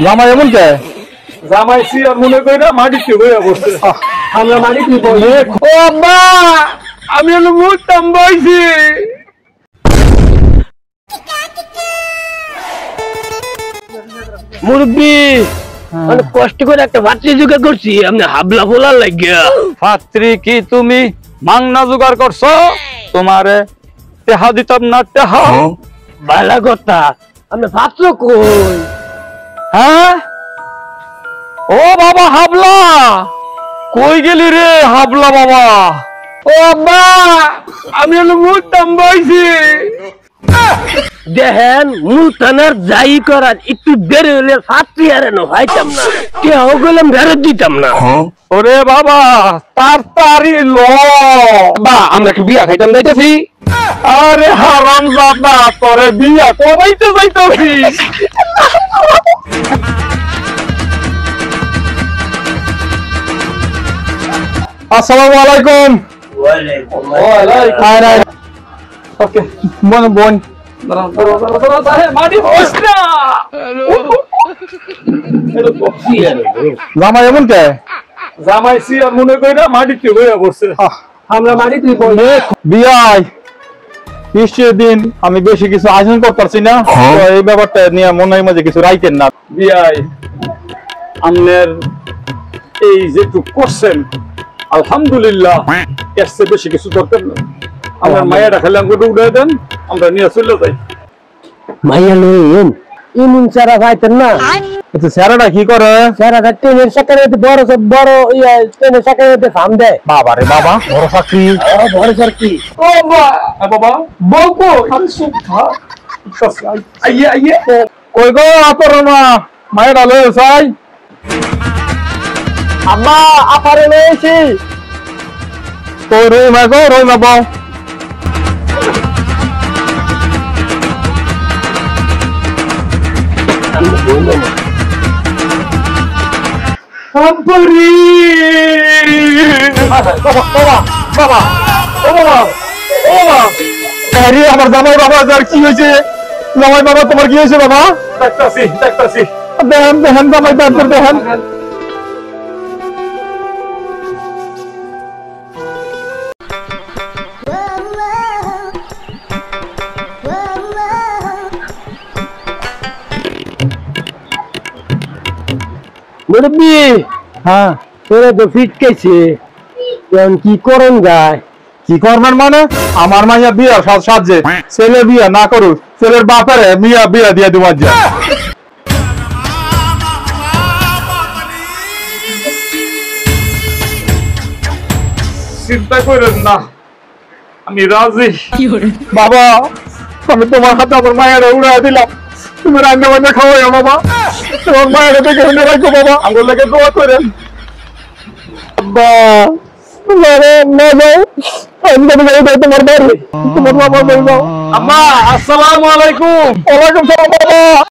জামাই এমন কে জামাই সিয়ার মনে কইরা মাটিতে বইয়া বসছে। আমরা মাটিতে বসে ও আব্বা আমি হলো মুতাম বইছি। মুরব্বী অনেক কষ্ট করে একটা পাত্রী জোগাড় করছি, আপনি হাবলা ফোলার লাগিয়া। পাত্রী কি তুমি মাংনা জোগাড় করছো? তোমারে টেহা দিতাম না টেহা। ভালো কথা, আপনি পাত্র কই? হ্যাঁ ও বাবা হাবলা, কই গেলি রে হাবলা বাবা? ও আব্বা আমি হলো মুতাম বইছি। দেখেন মুলতানার যাই করার একটু দেরি হলে পাত্রী হারানো ভাইতাম না, কেউ গেলাম ফেরত দিতাম না। ওরে বাবা তাড়াতাড়ি ল বা আমরা কি বিয়া খাইতাম যাইতেছি? আরে হারাম জাদা তোরে বিয়া করাইতে যাইতাছি। আসসালামু আলাইকুম। ওকে বোন বোন জামাই এমন কে জামাই সিয়ার মনে কইরা মাটিতে বইয়া বসছে। আমরা মাটিতে বসে বিয়াই বৃষ্টির দিন আমি বেশি কিছু আয়োজন করতে পারছি না, তো এই ব্যাপারটা নিয়ে মনের মাঝে কিছু রাইতেন না। বিয়াই আমনের এই যেটুক করছেন আলহামদুলিল্লাহ, এর চেয়ে বেশি কিছু দরকার নেই। আমার মায়েরা খালি আমাকে উঠে দেন, আমরা নিয়ে চলে যাই। মাইয়া লইন ইমুন সারা ভাইতেন না, কিন্তু স্যারেরা কি করে? সারা ট্রেনের সাকারে বড় সব বড় ট্রেনের সাকারে ফার্ম দেয়। বাবা রে বাবা, বড় চাকরি। বড় সরকি ও বাবা বলবো আরে সুখা আইয়ে আইয়ে কই গো আপর মা মায়েরা লয়ে যাই। আম্মা আপারে লইছি। কই রই মা গো, রই মা বাও। আব্বারি বাবা বাবা বাবা ও বাবা ও বাবা, আরে আমার জামাই বাবা, যার কি হয়েছে? জামাই বাবা তোমার কি হয়েছে বাবা? দেখতাছি দেখতাছি। দেখেন দেখেন জামাই বাবা দেখেন। মুরব্বী হ্যাঁ তোরা তো ফিটকেছে, এখন কি করন যায়? কি করবেন মানে? আমার মাইয়া বিয়া সাজছে, ছেলে বিয়া না করুক, ছেলের বাপারে মিয়া বিয়া দিয়ে দেওয়ার যায়। চিন্তা করেন না, আমি রাজি। বাবা আমি তোমার হাতে আমার মায়েরা উড়াই দিলাম, তুমি রান্না বান্না খাওয়াই বাবা, তোমার মায়েরা দেখে শুনে রাখো বাবা, আমার লেগে দোয়া করেন। তোমার বাড়ি, তোমার বাবা বলবো। আম্মা আসসালামু আলাইকুম। ওয়ালাইকুম সালাম বাবা।